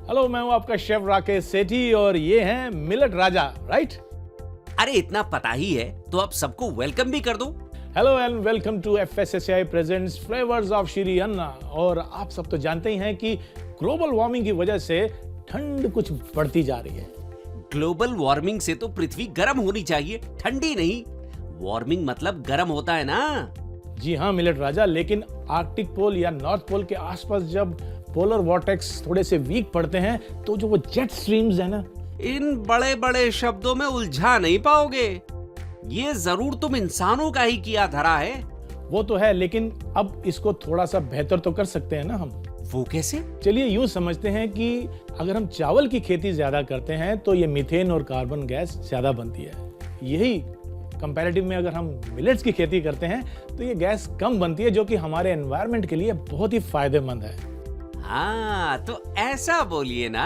Hello, मैं हूं आपका शेफ राकेश सेठी और ये हैं मिलेट राजा, राइट? अरे इतना पता ही है तो अब सबको वेलकम भी कर दो। Hello and welcome to FSSAI presents flavours of Shri Anna. और आप सब तो जानते ही हैं कि ग्लोबल वार्मिंग की वजह से ठंड कुछ बढ़ती जा रही है। ग्लोबल वार्मिंग से तो पृथ्वी गर्म होनी चाहिए, ठंडी नहीं। वार्मिंग मतलब गर्म होता है ना। जी हाँ मिलेट राजा, लेकिन आर्कटिक पोल या नॉर्थ पोल के आसपास जब पोलर वॉर्टेक्स थोड़े से वीक पड़ते हैं तो जो वो जेट स्ट्रीम्स है ना, इन बड़े बड़े शब्दों में उलझा नहीं पाओगे। ये जरूर तुम इंसानों का ही किया धरा है। वो तो है, लेकिन अब इसको थोड़ा सा बेहतर तो कर सकते हैं ना हम। वो कैसे? चलिए यूं समझते हैं कि अगर हम चावल की खेती ज्यादा करते हैं तो ये मीथेन और कार्बन गैस ज्यादा बनती है। यही कंपैरेटिव में अगर हम मिलेट्स की खेती करते हैं तो ये गैस कम बनती है, जो कि हमारे एनवायरनमेंट के लिए बहुत ही फायदेमंद है। हाँ तो ऐसा बोलिए ना।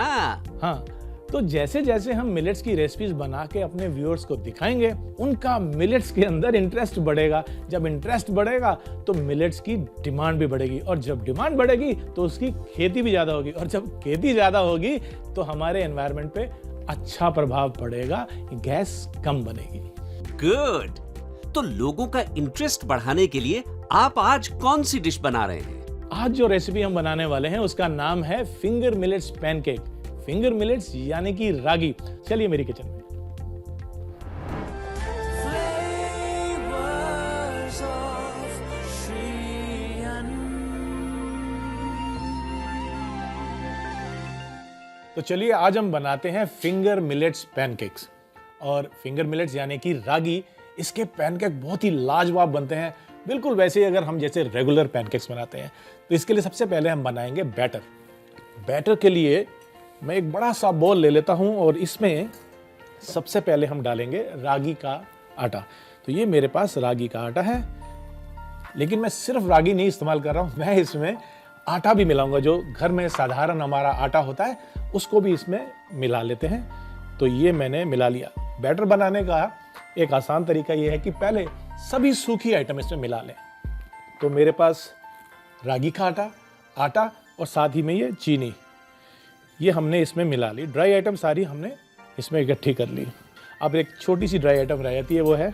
हाँ, तो जैसे जैसे हम मिलेट्स की रेसिपीज बना के अपने व्यूअर्स को दिखाएंगे, उनका मिलेट्स के अंदर इंटरेस्ट बढ़ेगा। जब इंटरेस्ट बढ़ेगा तो मिलेट्स की डिमांड भी बढ़ेगी, और जब डिमांड बढ़ेगी तो उसकी खेती भी ज्यादा होगी, और जब खेती ज्यादा होगी तो हमारे एनवायरनमेंट पे अच्छा प्रभाव पड़ेगा, गैस कम बनेगी। गुड। तो लोगों का इंटरेस्ट बढ़ाने के लिए आप आज कौन सी डिश बना रहे हैं? आज जो रेसिपी हम बनाने वाले हैं उसका नाम है finger millets pancake. Finger millets यानी कि रागी। चलिए मेरी किचन में। तो चलिए आज हम बनाते हैं फिंगर मिलेट्स पैनकेक्स। और फिंगर मिलेट्स यानी कि रागी, इसके पैनकेक बहुत ही लाजवाब बनते हैं, बिल्कुल वैसे ही अगर हम जैसे रेगुलर पैनकेक्स बनाते हैं। तो इसके लिए सबसे पहले हम बनाएंगे बैटर। बैटर के लिए मैं एक बड़ा सा बोल ले लेता हूं और इसमें सबसे पहले हम डालेंगे रागी का आटा। तो ये मेरे पास रागी का आटा है, लेकिन मैं सिर्फ रागी नहीं इस्तेमाल कर रहा हूं, मैं इसमें आटा भी मिलाऊंगा। जो घर में साधारण हमारा आटा होता है उसको भी इसमें मिला लेते हैं। तो ये मैंने मिला लिया। बैटर बनाने का एक आसान तरीका ये है कि पहले सभी सूखी आइटम इसमें मिला लें। तो मेरे पास रागी का आटा और साथ ही में ये चीनी, ये हमने इसमें मिला ली। ड्राई आइटम सारी हमने इसमें इकट्ठी कर ली। अब एक छोटी सी ड्राई आइटम रह जाती है, वो है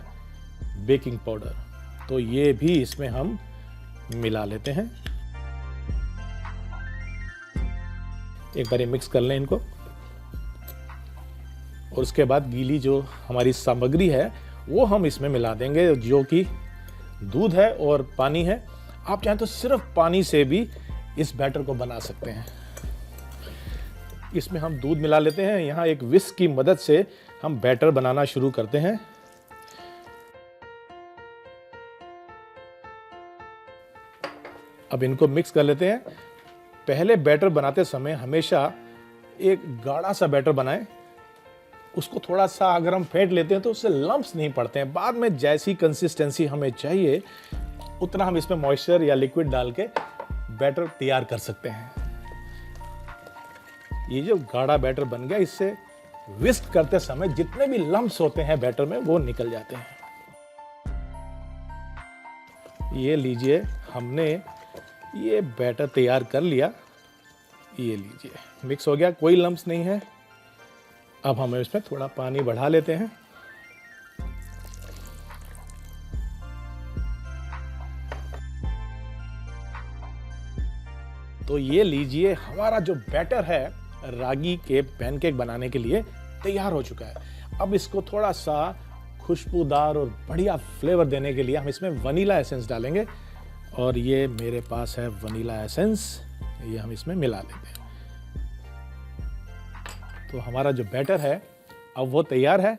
बेकिंग पाउडर। तो ये भी इसमें हम मिला लेते हैं। एक बार ये मिक्स कर लें इनको, और उसके बाद गीली जो हमारी सामग्री है वो हम इसमें मिला देंगे, जो कि दूध है और पानी है। आप चाहें तो सिर्फ पानी से भी इस बैटर को बना सकते हैं। इसमें हम दूध मिला लेते हैं। यहाँ एक विस्क की मदद से हम बैटर बनाना शुरू करते हैं। अब इनको मिक्स कर लेते हैं। पहले बैटर बनाते समय हमेशा एक गाढ़ा सा बैटर बनाएं। उसको थोड़ा सा अगर हम फेंट लेते हैं तो उससे लम्प्स नहीं पड़ते हैं। बाद में जैसी कंसिस्टेंसी हमें चाहिए उतना हम इसमें मॉइस्चर या लिक्विड डाल के बैटर तैयार कर सकते हैं। ये जो गाढ़ा बैटर बन गया, इससे विस्क करते समय जितने भी लम्प्स होते हैं बैटर में वो निकल जाते हैं। ये लीजिए, हमने ये बैटर तैयार कर लिया। ये लीजिए, मिक्स हो गया, कोई लम्प्स नहीं है। अब हम इसमें थोड़ा पानी बढ़ा लेते हैं। तो ये लीजिए, हमारा जो बैटर है रागी के पैनकेक बनाने के लिए तैयार हो चुका है। अब इसको थोड़ा सा खुशबूदार और बढ़िया फ्लेवर देने के लिए हम इसमें वनीला एसेंस डालेंगे। और ये मेरे पास है वनीला एसेंस, ये हम इसमें मिला लेते हैं। तो हमारा जो बैटर है अब वो तैयार है।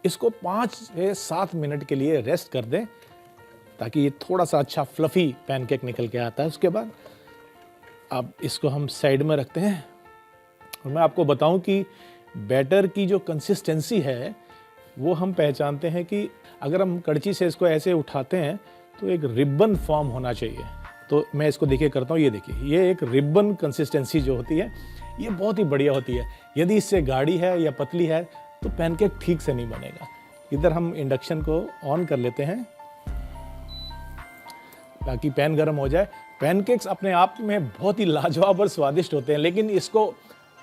इसको 5 से 7 मिनट के लिए रेस्ट कर दें ताकि ये थोड़ा सा अच्छा फ्लफी पैनकेक निकल के आता है। उसके बाद अब इसको हम साइड में रखते हैं। और मैं आपको बताऊं कि बैटर की जो कंसिस्टेंसी है वो हम पहचानते हैं कि अगर हम कड़ची से इसको ऐसे उठाते हैं तो एक रिबन फॉर्म होना चाहिए। तो मैं इसको देखिए करता हूँ, ये देखिए, ये एक रिबन कंसिस्टेंसी जो होती है ये बहुत ही बढ़िया होती है। यदि इससे गाढ़ी है या पतली है तो पैनकेक ठीक से नहीं बनेगा। इधर हम इंडक्शन को ऑन कर लेते हैं ताकि पैन गर्म हो जाए। पैनकेक्स अपने आप में बहुत ही लाजवाब और स्वादिष्ट होते हैं, लेकिन इसको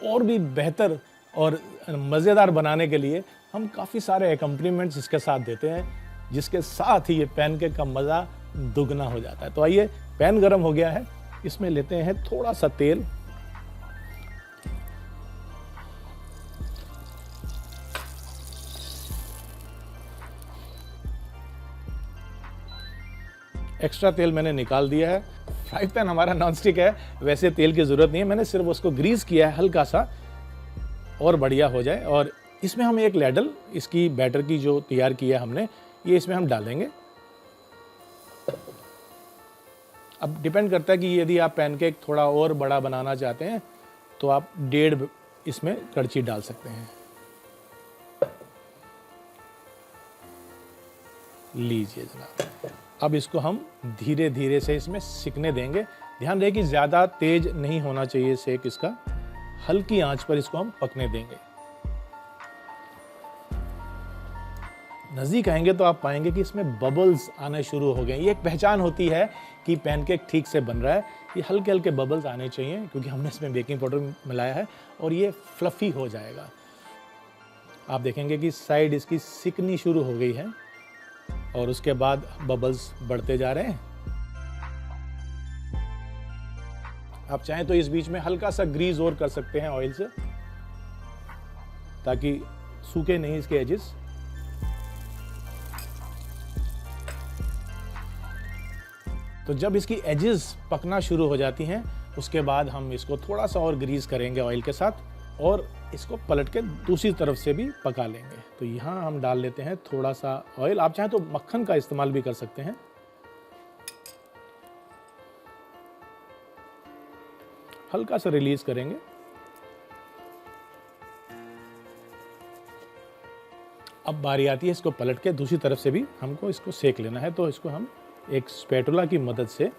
और भी बेहतर और मज़ेदार बनाने के लिए हम काफ़ी सारे एकम्पनीमेंट्स इसके साथ देते हैं, जिसके साथ ही ये पैनकेक का मज़ा दुगना हो जाता है। तो आइए, पैन गरम हो गया है, इसमें लेते हैं थोड़ा सा तेल। एक्स्ट्रा तेल मैंने निकाल दिया है। फ्राई पैन हमारा नॉन स्टिक है, वैसे तेल की ज़रूरत नहीं है, मैंने सिर्फ उसको ग्रीस किया है हल्का सा, और बढ़िया हो जाए। और इसमें हम एक लैडल, इसकी बैटर की जो तैयार किया है हमने, ये इसमें हम डालेंगे। अब डिपेंड करता है कि यदि आप पैनकेक थोड़ा और बड़ा बनाना चाहते हैं तो आप 1.5 इसमें कड़छी डाल सकते हैं। लीजिए जनाब, अब इसको हम धीरे धीरे से इसमें सिकने देंगे। ध्यान रहे कि ज़्यादा तेज नहीं होना चाहिए सेक इसका, हल्की आंच पर इसको हम पकने देंगे। नज़दीक आएंगे तो आप पाएंगे कि इसमें बबल्स आने शुरू हो गए। ये एक पहचान होती है कि पैनकेक ठीक से बन रहा है। ये हल्के हल्के बबल्स आने चाहिए, क्योंकि हमने इसमें बेकिंग पाउडर मिलाया है और ये फ्लफ़ी हो जाएगा। आप देखेंगे कि साइड इसकी सिकनी शुरू हो गई है और उसके बाद बबल्स बढ़ते जा रहे हैं। आप चाहें तो इस बीच में हल्का सा ग्रीस और कर सकते हैं ऑयल से, ताकि सूखे नहीं इसके एजेस। तो जब इसकी एजेस पकना शुरू हो जाती हैं, उसके बाद हम इसको थोड़ा सा और ग्रीस करेंगे ऑयल के साथ और इसको पलट के दूसरी तरफ से भी पका लेंगे। तो यहाँ हम डाल लेते हैं थोड़ा सा ऑयल। आप चाहें तो मक्खन का इस्तेमाल भी कर सकते हैं। हल्का सा रिलीज करेंगे। अब बारी आती है इसको पलट के दूसरी तरफ से भी हमको इसको सेक लेना है। तो इसको हम एक स्पैटुला की मदद से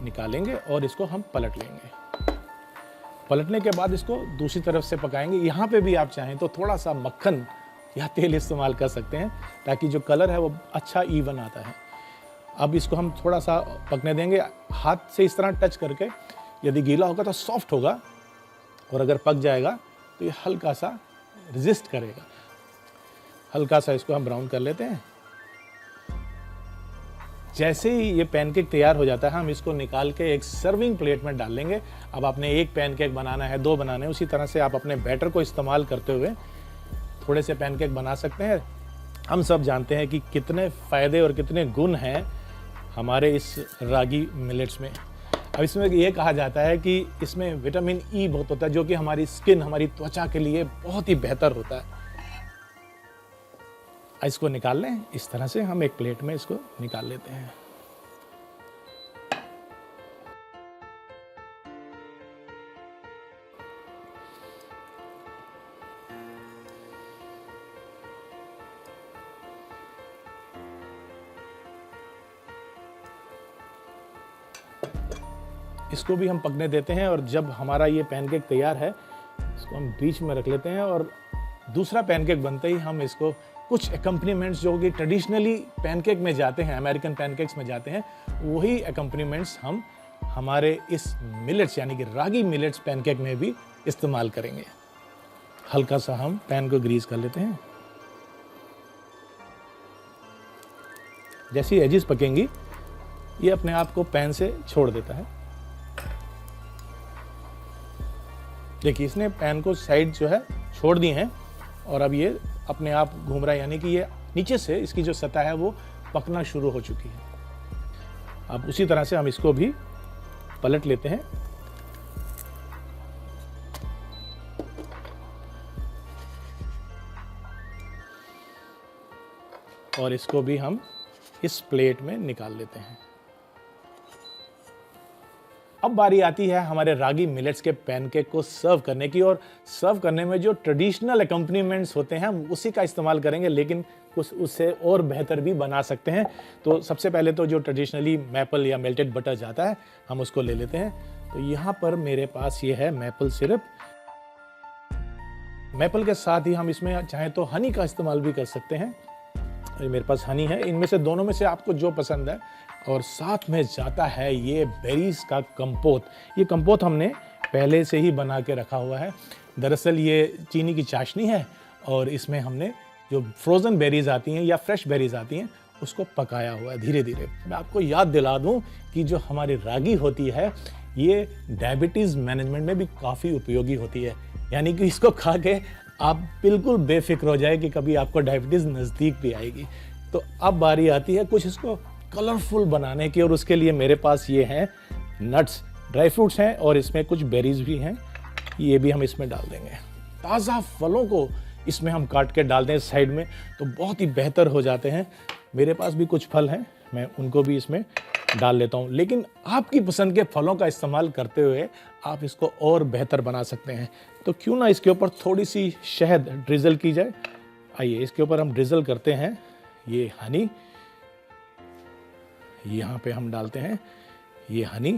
निकालेंगे और इसको हम पलट लेंगे। पलटने के बाद इसको दूसरी तरफ से पकाएंगे। यहाँ पे भी आप चाहें तो थोड़ा सा मक्खन या तेल इस्तेमाल कर सकते हैं, ताकि जो कलर है वो अच्छा इवन आता है। अब इसको हम थोड़ा सा पकने देंगे, हाथ से इस तरह टच करके। यदि गीला होगा तो सॉफ्ट होगा, और अगर पक जाएगा तो ये हल्का सा रेजिस्ट करेगा। हल्का सा इसको हम ब्राउन कर लेते हैं। जैसे ही ये पैनकेक तैयार हो जाता है, हम इसको निकाल के एक सर्विंग प्लेट में डाल लेंगे। अब आपने एक पैनकेक बनाना है, 2 बनाने हैं, उसी तरह से आप अपने बैटर को इस्तेमाल करते हुए थोड़े से पैनकेक बना सकते हैं। हम सब जानते हैं कि कितने फ़ायदे और कितने गुण हैं हमारे इस रागी मिलेट्स में। अब इसमें ये कहा जाता है कि इसमें विटामिन ई बहुत होता है, जो कि हमारी स्किन, हमारी त्वचा के लिए बहुत ही बेहतर होता है। इसको निकाल लें। इस तरह से हम एक प्लेट में इसको निकाल लेते हैं। इसको भी हम पकने देते हैं, और जब हमारा ये पैनकेक तैयार है, इसको हम बीच में रख लेते हैं। और दूसरा पैनकेक बनते ही हम इसको कुछ एकम्पनीमेंट्स जो कि ट्रेडिशनली पैनकेक में जाते हैं, अमेरिकन पैनकेक्स में जाते हैं, वही एकम्पनीमेंट्स हम हमारे इस मिलेट्स यानी कि रागी मिलेट्स पैनकेक में भी इस्तेमाल करेंगे। हल्का सा हम पैन को ग्रीस कर लेते हैं। जैसी एजेस पकेंगी, ये अपने आप को पैन से छोड़ देता है। देखिए, इसने पैन को साइड जो है छोड़ दी हैं, और अब ये अपने आप घूम रहा है, यानी कि ये नीचे से इसकी जो सतह है वो पकना शुरू हो चुकी है। अब उसी तरह से हम इसको भी पलट लेते हैं। और इसको भी हम इस प्लेट में निकाल लेते हैं। अब बारी आती है हमारे रागी मिलेट्स के पैनकेक को सर्व करने की, और सर्व करने में जो ट्रेडिशनल एकम्पनीमेंट्स होते हैं हम उसी का इस्तेमाल करेंगे, लेकिन कुछ उससे और बेहतर भी बना सकते हैं। तो सबसे पहले तो जो ट्रेडिशनली मैपल या मेल्टेड बटर जाता है, हम उसको ले लेते हैं। तो यहाँ पर मेरे पास ये है मैपल सिरप। मैपल के साथ ही हम इसमें चाहें तो हनी का इस्तेमाल भी कर सकते हैं। मेरे पास हनी है, इनमें से दोनों में से आपको जो पसंद है। और साथ में जाता है ये बेरीज का कंपोत। ये कंपोत हमने पहले से ही बना के रखा हुआ है। दरअसल ये चीनी की चाशनी है और इसमें हमने जो फ्रोज़न बेरीज आती हैं या फ्रेश बेरीज आती हैं उसको पकाया हुआ है धीरे धीरे। मैं आपको याद दिला दूं कि जो हमारी रागी होती है ये डायबिटीज़ मैनेजमेंट में भी काफ़ी उपयोगी होती है, यानी कि इसको खा के आप बिल्कुल बेफिक्र हो जाए कि कभी आपको डायबिटीज़ नज़दीक भी आएगी। तो अब बारी आती है कुछ इसको कलरफुल बनाने की, और उसके लिए मेरे पास ये हैं नट्स, ड्राई फ्रूट्स हैं और इसमें कुछ बेरीज भी हैं, ये भी हम इसमें डाल देंगे। ताज़ा फलों को इसमें हम काट के डाल दें साइड में तो बहुत ही बेहतर हो जाते हैं। मेरे पास भी कुछ फल हैं, मैं उनको भी इसमें डाल लेता हूँ, लेकिन आपकी पसंद के फलों का इस्तेमाल करते हुए आप इसको और बेहतर बना सकते हैं। तो क्यों ना इसके ऊपर थोड़ी सी शहद ड्रिजल की जाए। आइए इसके ऊपर हम ड्रिजल करते हैं ये हनी, यहाँ पे हम डालते हैं ये हनी,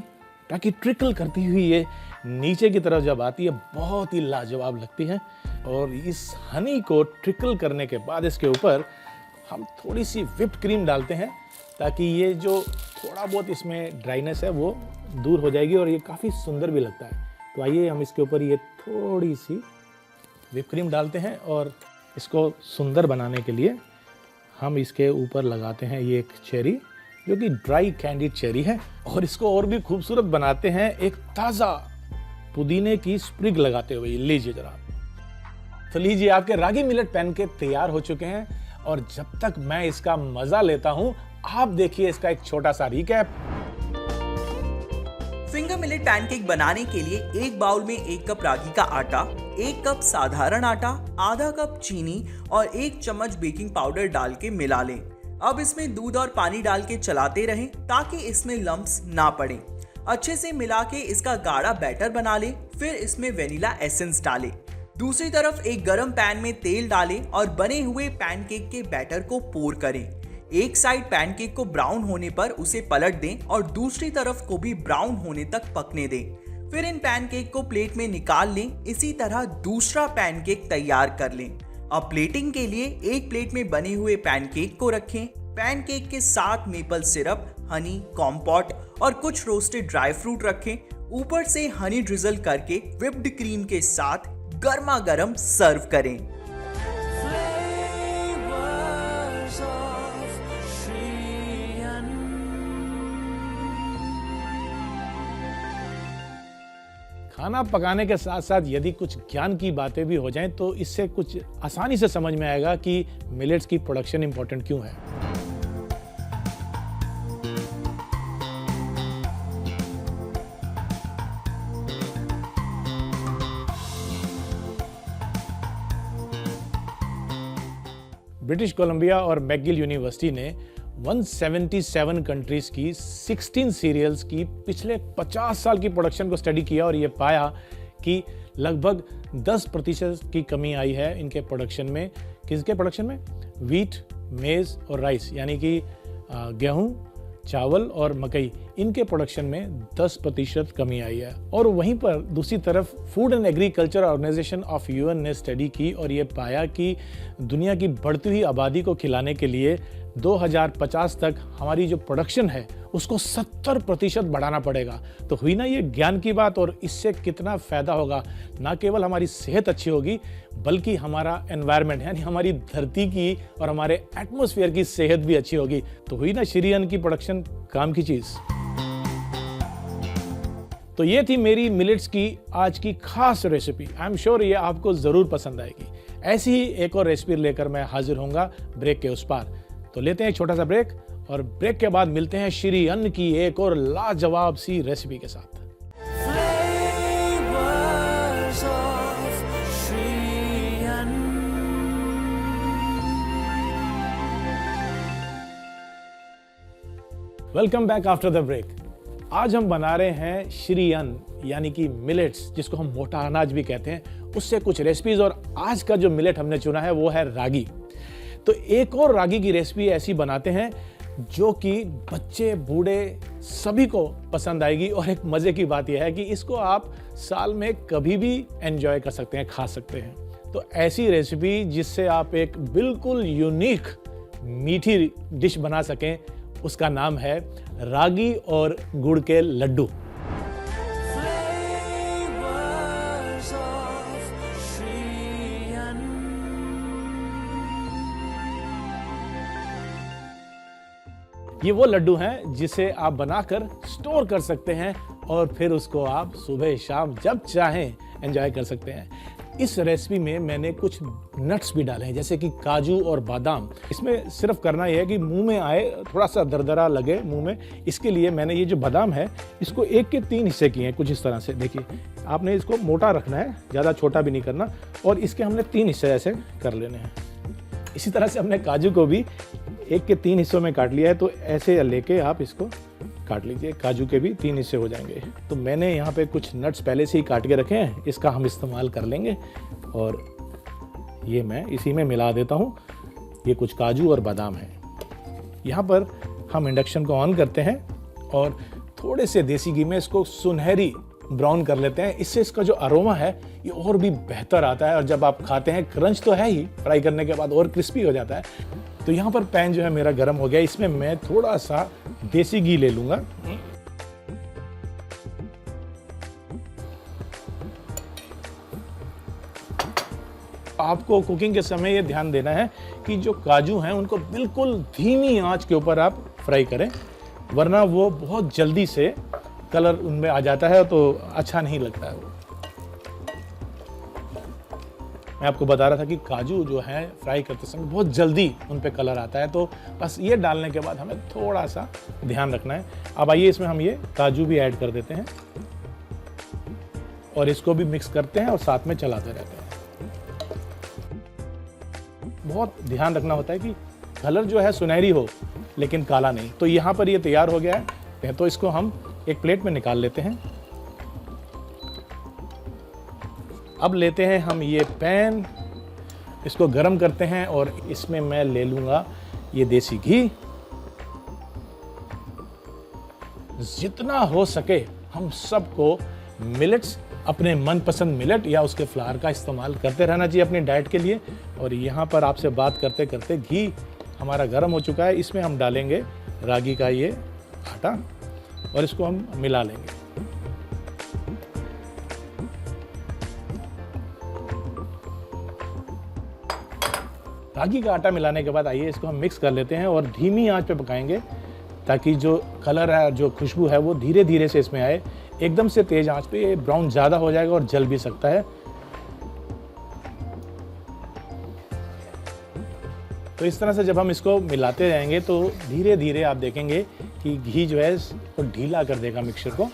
ताकि ट्रिकल करती हुई ये नीचे की तरफ जब आती है बहुत ही लाजवाब लगती है। और इस हनी को ट्रिकल करने के बाद इसके ऊपर हम थोड़ी सी व्हिप्ड क्रीम डालते हैं ताकि ये जो थोड़ा बहुत इसमें ड्राइनेस है वो दूर हो जाएगी और ये काफ़ी सुंदर भी लगता है। तो आइए हम इसके ऊपर ये थोड़ी सी व्हिप क्रीम डालते हैं और इसको सुंदर बनाने के लिए हम इसके ऊपर लगाते हैं ये एक चेरी जो कि ड्राई कैंडीड चेरी है, और इसको और भी खूबसूरत बनाते हैं एक ताज़ा पुदीने की स्प्रिग लगाते हुए। लीजिए जरा, तो लीजिए आपके रागी मिलेट पैनकेक तैयार हो चुके हैं, और जब तक मैं इसका मजा लेता हूं आप देखिए इसका एक छोटा सा रिकैप। फिंगर मिलेट पैनकेक बनाने के लिए एक बाउल में 1 कप रागी का आटा, 1 कप साधारण आटा, आधा कप चीनी और 1 चम्मच बेकिंग पाउडर डाल के मिला लें। अब इसमें दूध और पानी डाल के चलाते रहें ताकि इसमें लम्प्स ना पड़े। अच्छे से मिला के इसका गाढ़ा बैटर बना लें। फिर इसमें वेनिला एसेंस डालें। दूसरी तरफ एक गरम पैन में तेल डालें और बने हुए पैनकेक के बैटर को पोर करें। एक साइड पैनकेक को ब्राउन होने पर उसे पलट दें और दूसरी तरफ को भी ब्राउन होने तक पकने दें। फिर इन पैनकेक को प्लेट में निकाल लें। इसी तरह दूसरा पैनकेक तैयार कर लें। अब प्लेटिंग के लिए एक प्लेट में बने हुए पैनकेक को रखें। पैनकेक के साथ मेपल सिरप, हनी, कॉम्पोट और कुछ रोस्टेड ड्राई फ्रूट रखें। ऊपर से हनी ड्रिजल करके व्हिप्ड क्रीम के साथ गर्मा गर्म सर्व करें। खाना पकाने के साथ साथ यदि कुछ ज्ञान की बातें भी हो जाएं तो इससे कुछ आसानी से समझ में आएगा कि मिलेट्स की प्रोडक्शन इंपॉर्टेंट क्यों है। ब्रिटिश कोलंबिया और मैकगिल यूनिवर्सिटी ने 177 कंट्रीज की 16 सीरियल्स की पिछले 50 साल की प्रोडक्शन को स्टडी किया और ये पाया कि लगभग 10% की कमी आई है इनके प्रोडक्शन में। किसके प्रोडक्शन में? व्हीट, मेज और राइस, यानी कि गेहूं, चावल और मकई, इनके प्रोडक्शन में 10% कमी आई है। और वहीं पर दूसरी तरफ food and agriculture organisation of UN ने स्टडी की और ये पाया कि दुनिया की बढ़ती हुई आबादी को खिलाने के लिए 2050 तक हमारी जो प्रोडक्शन है उसको 70% बढ़ाना पड़ेगा। तो हुई ना ये ज्ञान की बात, और इससे कितना फायदा होगा। ना केवल हमारी सेहत अच्छी होगी बल्कि हमारा एनवायरनमेंट यानी हमारी धरती की और हमारे एटमॉस्फेयर की सेहत भी अच्छी होगी। तो हुई ना श्री अन्न की प्रोडक्शन काम की चीज। तो ये थी मेरी मिलेट्स की आज की खास रेसिपी। आई एम श्योर ये आपको जरूर पसंद आएगी। ऐसी ही एक और रेसिपी लेकर मैं हाजिर होऊंगा ब्रेक के उस पार। तो लेते हैं एक छोटा सा ब्रेक, और ब्रेक के बाद मिलते हैं श्री अन्न की एक और लाजवाब सी रेसिपी के साथ। Welcome back after the break. आज हम बना रहे हैं श्री अन्न यानी कि मिलेट्स, जिसको हम मोटा अनाज भी कहते हैं, उससे कुछ रेसिपीज। और आज का जो मिलेट हमने चुना है वो है रागी। तो एक और रागी की रेसिपी ऐसी बनाते हैं जो कि बच्चे बूढ़े सभी को पसंद आएगी। और एक मजे की बात यह है कि इसको आप साल में कभी भी एंजॉय कर सकते हैं, खा सकते हैं। तो ऐसी रेसिपी जिससे आप एक बिल्कुल यूनिक मीठी डिश बना सकें, उसका नाम है रागी और गुड़ के लड्डू। ये वो लड्डू हैं जिसे आप बनाकर स्टोर कर सकते हैं और फिर उसको आप सुबह शाम जब चाहें एंजॉय कर सकते हैं। इस रेसिपी में मैंने कुछ नट्स भी डाले हैं, जैसे कि काजू और बादाम। इसमें सिर्फ करना यह है कि मुंह में आए, थोड़ा सा दरदरा लगे मुंह में, इसके लिए मैंने ये जो बादाम है इसको 1 के 3 हिस्से किए हैं, कुछ इस तरह से। देखिए, आपने इसको मोटा रखना है, ज़्यादा छोटा भी नहीं करना, और इसके हमने 3 हिस्से ऐसे कर लेने हैं। इसी तरह से हमने काजू को भी 1 के 3 हिस्सों में काट लिया है, तो ऐसे लेके आप इसको काट लीजिए। काजू के भी 3 हिस्से हो जाएंगे। तो मैंने यहाँ पे कुछ नट्स पहले से ही काट के रखे हैं, इसका हम इस्तेमाल कर लेंगे और ये मैं इसी में मिला देता हूँ। ये कुछ काजू और बादाम है। यहाँ पर हम इंडक्शन को ऑन करते हैं और थोड़े से देसी घी में इसको सुनहरी ब्राउन कर लेते हैं। इससे इसका जो अरोमा है ये और भी बेहतर आता है, और जब आप खाते हैं क्रंच तो है ही, फ्राई करने के बाद और क्रिस्पी हो जाता है। तो यहाँ पर पैन जो है मेरा गर्म हो गया, इसमें मैं थोड़ा सा देसी घी ले लूँगा। आपको कुकिंग के समय ये ध्यान देना है कि जो काजू हैं उनको बिल्कुल धीमी आंच के ऊपर आप फ्राई करें, वरना वो बहुत जल्दी से कलर उनमें आ जाता है तो अच्छा नहीं लगता है। मैं आपको बता रहा था कि काजू जो है फ्राई करते समय बहुत जल्दी उन पे कलर आता है, तो बस ये डालने के बाद हमें थोड़ा सा ध्यान रखना है। अब आइए इसमें हम ये काजू भी ऐड कर देते हैं और इसको भी मिक्स करते हैं और साथ में चलाते रहते हैं। बहुत ध्यान रखना होता है कि कलर जो है सुनहरी हो लेकिन काला नहीं। तो यहाँ पर ये तैयार हो गया है, तो इसको हम एक प्लेट में निकाल लेते हैं। अब लेते हैं हम ये पैन, इसको गरम करते हैं और इसमें मैं ले लूँगा ये देसी घी। जितना हो सके हम सबको मिलेट्स, अपने मनपसंद मिलेट या उसके फ्लावर का इस्तेमाल करते रहना चाहिए अपनी डाइट के लिए। और यहाँ पर आपसे बात करते करते घी हमारा गर्म हो चुका है, इसमें हम डालेंगे रागी का ये आटा और इसको हम मिला लेंगे। रागी का आटा मिलाने के बाद आइए इसको हम मिक्स कर लेते हैं और धीमी आंच पे पकाएंगे, ताकि जो कलर है, जो खुशबू है वो धीरे धीरे से इसमें आए। एकदम से तेज आंच पे ये ब्राउन ज़्यादा हो जाएगा और जल भी सकता है। तो इस तरह से जब हम इसको मिलाते जाएंगे तो धीरे धीरे आप देखेंगे कि घी जो है वो ढीला कर देगा मिक्सचर को,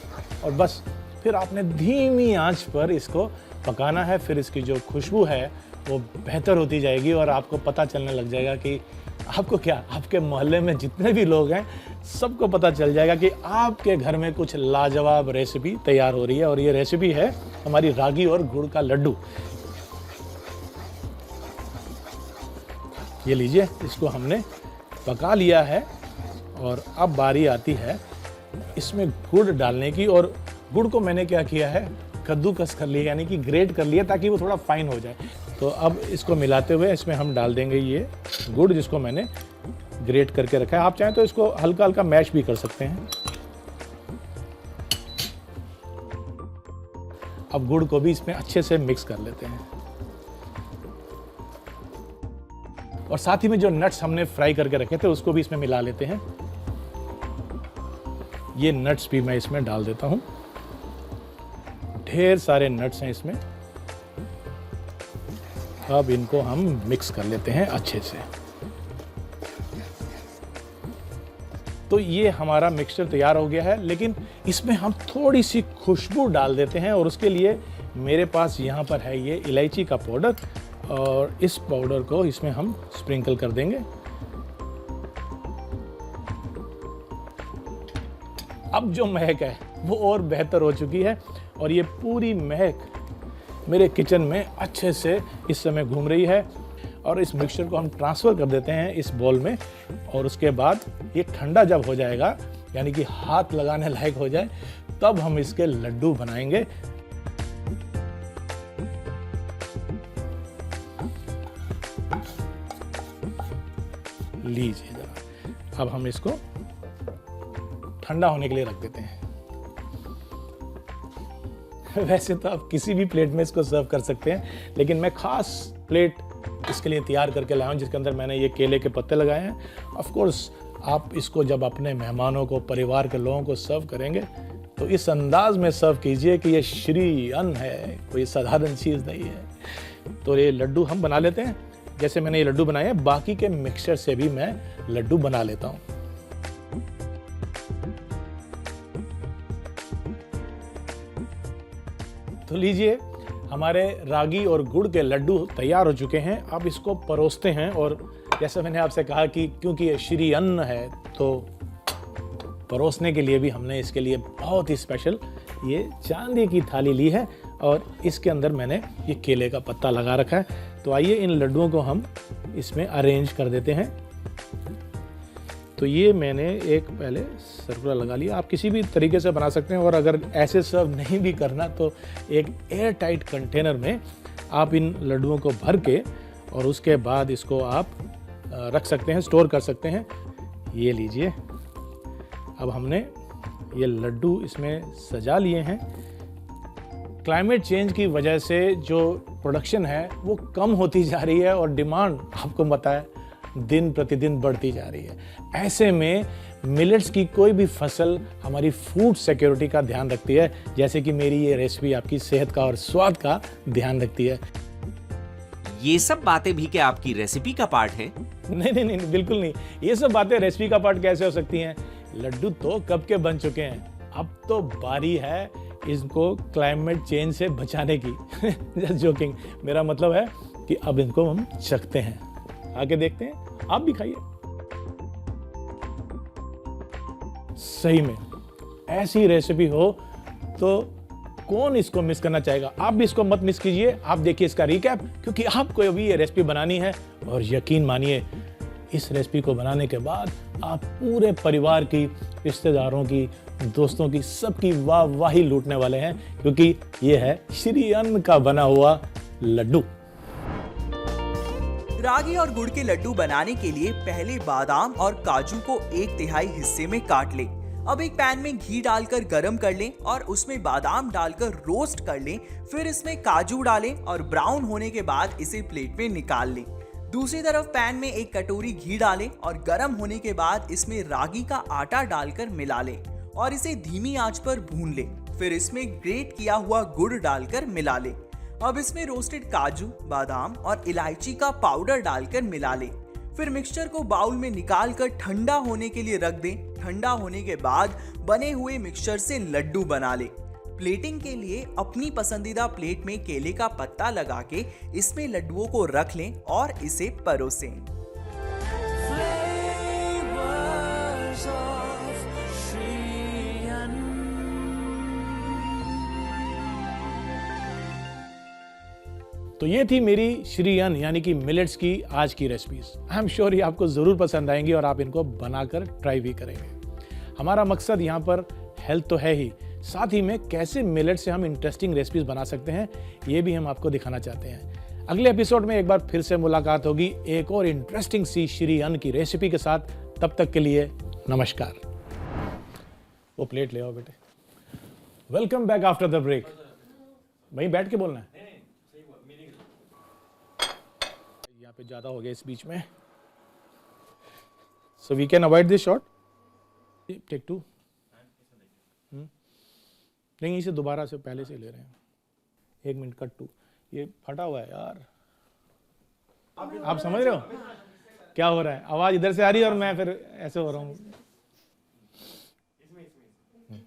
और बस फिर आपने धीमी आंच पर इसको पकाना है। फिर इसकी जो खुशबू है वो बेहतर होती जाएगी और आपको पता चलने लग जाएगा कि आपको क्या, आपके मोहल्ले में जितने भी लोग हैं सबको पता चल जाएगा कि आपके घर में कुछ लाजवाब रेसिपी तैयार हो रही है। और ये रेसिपी है हमारी रागी और गुड़ का लड्डू। ये लीजिए, इसको हमने पका लिया है और अब बारी आती है इसमें गुड़ डालने की। और गुड़ को मैंने क्या किया है, कद्दूकस कर लिया, यानी कि ग्रेट कर लिया ताकि वो थोड़ा फाइन हो जाए। तो अब इसको मिलाते हुए इसमें हम डाल देंगे ये गुड़ जिसको मैंने ग्रेट करके रखा है। आप चाहें तो इसको हल्का हल्का मैश भी कर सकते हैं। अब गुड़ को भी इसमें अच्छे से मिक्स कर लेते हैं और साथ ही में जो नट्स हमने फ्राई करके रखे थे उसको भी इसमें मिला लेते हैं। ये नट्स भी मैं इसमें डाल देता हूं। ढेर सारे नट्स हैं इसमें। अब इनको हम मिक्स कर लेते हैं अच्छे से। तो ये हमारा मिक्सचर तैयार हो गया है, लेकिन इसमें हम थोड़ी सी खुशबू डाल देते हैं और उसके लिए मेरे पास यहाँ पर है ये इलायची का पाउडर, और इस पाउडर को इसमें हम स्प्रिंकल कर देंगे। अब जो महक है वो और बेहतर हो चुकी है और ये पूरी महक मेरे किचन में अच्छे से इस समय घूम रही है। और इस मिक्सचर को हम ट्रांसफ़र कर देते हैं इस बॉल में, और उसके बाद ये ठंडा जब हो जाएगा, यानी कि हाथ लगाने लायक हो जाए, तब हम इसके लड्डू बनाएंगे। लीजिए जरा, अब हम इसको ठंडा होने के लिए रख देते हैं। वैसे तो आप किसी भी प्लेट में इसको सर्व कर सकते हैं, लेकिन मैं खास प्लेट इसके लिए तैयार करके लाया हूँ जिसके अंदर मैंने ये केले के पत्ते लगाए हैं। ऑफ कोर्स आप इसको जब अपने मेहमानों को, परिवार के लोगों को सर्व करेंगे तो इस अंदाज में सर्व कीजिए कि ये श्री अन्न है, कोई साधारण चीज़ नहीं है। तो ये लड्डू हम बना लेते हैं। जैसे मैंने ये लड्डू बनाए हैं, बाकी के मिक्सचर से भी मैं लड्डू बना लेता हूँ। तो लीजिए, हमारे रागी और गुड़ के लड्डू तैयार हो चुके हैं। अब इसको परोसते हैं। और जैसे मैंने आपसे कहा कि क्योंकि ये श्री अन्न है तो परोसने के लिए भी हमने इसके लिए बहुत ही स्पेशल ये चांदी की थाली ली है और इसके अंदर मैंने ये केले का पत्ता लगा रखा है। तो आइए इन लड्डुओं को हम इसमें अरेंज कर देते हैं। तो ये मैंने एक पहले सर्कुलर लगा लिया। आप किसी भी तरीके से बना सकते हैं और अगर ऐसे सर्व नहीं भी करना तो एक एयर टाइट कंटेनर में आप इन लड्डुओं को भर के और उसके बाद इसको आप रख सकते हैं, स्टोर कर सकते हैं। ये लीजिए, अब हमने ये लड्डू इसमें सजा लिए हैं। क्लाइमेट चेंज की वजह से जो प्रोडक्शन है वो कम होती जा रही है और डिमांड आपको पता है दिन प्रतिदिन बढ़ती जा रही है। ऐसे में मिलेट्स की कोई भी फसल हमारी फूड सिक्योरिटी का ध्यान रखती है, जैसे कि मेरी ये रेसिपी आपकी सेहत का और स्वाद का ध्यान रखती है। ये सब बातें भी क्या आपकी रेसिपी का पार्ट है? नहीं, बिल्कुल नहीं। ये सब बातें रेसिपी का पार्ट कैसे हो सकती हैं? लड्डू तो कब के बन चुके हैं, अब तो बारी है इनको क्लाइमेट चेंज से बचाने की। Just joking. मेरा मतलब है कि अब इनको हम चखते हैं। आके देखते हैं, आप भी खाइए। सही में ऐसी रेसिपी हो तो कौन इसको मिस करना चाहेगा? आप भी इसको मत मिस कीजिए। आप देखिए इसका रिकैप, क्योंकि आपको अभी ये रेसिपी बनानी है और यकीन मानिए इस रेसिपी को बनाने के बाद आप पूरे परिवार की, रिश्तेदारों की, दोस्तों की, सबकी वाहवाही लूटने वाले हैं, क्योंकि ये है श्री अन्न का बना हुआ लड्डू। रागी और गुड़ के लड्डू बनाने के लिए पहले बादाम और काजू को 1/3 हिस्से में काट लें। अब एक पैन में घी डालकर गरम कर लें और उसमें बादाम डालकर रोस्ट कर लें। फिर इसमें काजू डालें और ब्राउन होने के बाद इसे प्लेट में निकाल लें। दूसरी तरफ पैन में एक कटोरी घी डालें और गरम होने के बाद इसमें रागी का आटा डालकर मिला लें और इसे धीमी आंच पर भून लें। फिर इसमें ग्रेट किया हुआ गुड़ डालकर मिला लें। अब इसमें रोस्टेड काजू, बादाम और इलायची का पाउडर डालकर मिला लें। फिर मिक्सचर को बाउल में निकाल कर ठंडा होने के लिए रख दें। ठंडा होने के बाद बने हुए मिक्सचर से लड्डू बना लें। प्लेटिंग के लिए अपनी पसंदीदा प्लेट में केले का पत्ता लगा के इसमें लड्डुओं को रख लें और इसे परोसें। तो ये थी मेरी श्री अन्न यानी कि मिलेट्स की आज की रेसिपीज। आई एम श्योर ये आपको ज़रूर पसंद आएंगी और आप इनको बनाकर ट्राई भी करेंगे। हमारा मकसद यहाँ पर हेल्थ तो है ही, साथ ही में कैसे मिलेट से हम इंटरेस्टिंग रेसिपीज बना सकते हैं ये भी हम आपको दिखाना चाहते हैं। अगले एपिसोड में एक बार फिर से मुलाकात होगी एक और इंटरेस्टिंग सी श्री अन्न की रेसिपी के साथ। तब तक के लिए नमस्कार। वो प्लेट ले आओ बेटे। Welcome back after the break. वहीं बैठ के बोलना है, यहाँ पे ज्यादा हो गया इस बीच में। So we can avoid this shot. Take 2। नहीं, इसे दोबारा से पहले से ले रहे हैं। 1 मिनट, कट 2। ये फटा हुआ है यार। आप समझ रहे हो क्या हो रहा है? आवाज इधर से आ रही है और मैं फिर ऐसे हो रहा हूँ।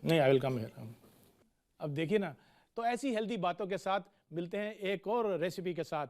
नहीं, आई विल कम हियर। अब देखिए ना, तो ऐसी हेल्दी बातों के साथ मिलते हैं एक और रेसिपी के साथ।